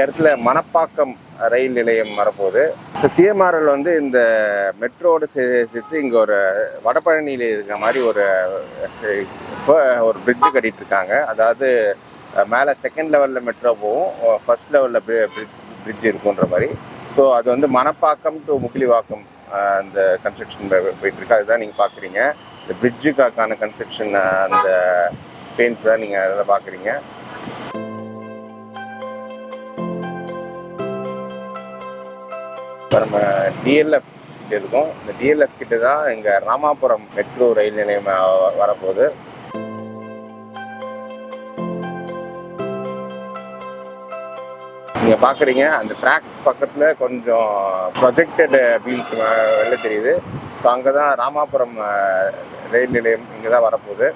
இடத்துல மணப்பாக்கம் ரயில் நிலையம் வரப்போகுது. இப்போ சிஎம்ஆர்எல் வந்து இந்த மெட்ரோடு சேர்த்து இங்கே ஒரு வடபழனியில் இருக்கிற மாதிரி ஒரு பிரிட்ஜு கட்டிகிட்டு இருக்காங்க. அதாவது மேலே செகண்ட் லெவலில் மெட்ரோ போகும், ஃபர்ஸ்ட் லெவலில் பிரிட்ஜ் இருக்குன்ற மாதிரி. ஸோ அது வந்து மணப்பாக்கம் டு முக்கிலிவாக்கம் அந்த கன்ஸ்ட்ரக்ஷன் போயிட்டுருக்கு. அதுதான் நீங்கள் பார்க்குறீங்க. இந்த பிரிட்ஜுக்கான கன்ஸ்ட்ரக்ஷன் அந்த பெயின்ஸ் தான் நீங்கள் அதில் பார்க்குறீங்க. இப்போ நம்ம டிஎல்எஃப் இருக்கோம். இந்த டிஎல்எஃப் கிட்ட தான் இங்கே ராமாபுரம் மெட்ரோ ரயில் நிலையம் வரப்போகுது. நீங்கள் பார்க்குறீங்க அந்த ட்ராக்ஸ் பக்கத்தில் கொஞ்சம் ப்ரொஜெக்டட் வீல்ஸ் வெளில தெரியுது. ஸோ அங்கே தான் ராமாபுரம் ரயில் நிலையம் இங்கே தான் வரப்போகுது.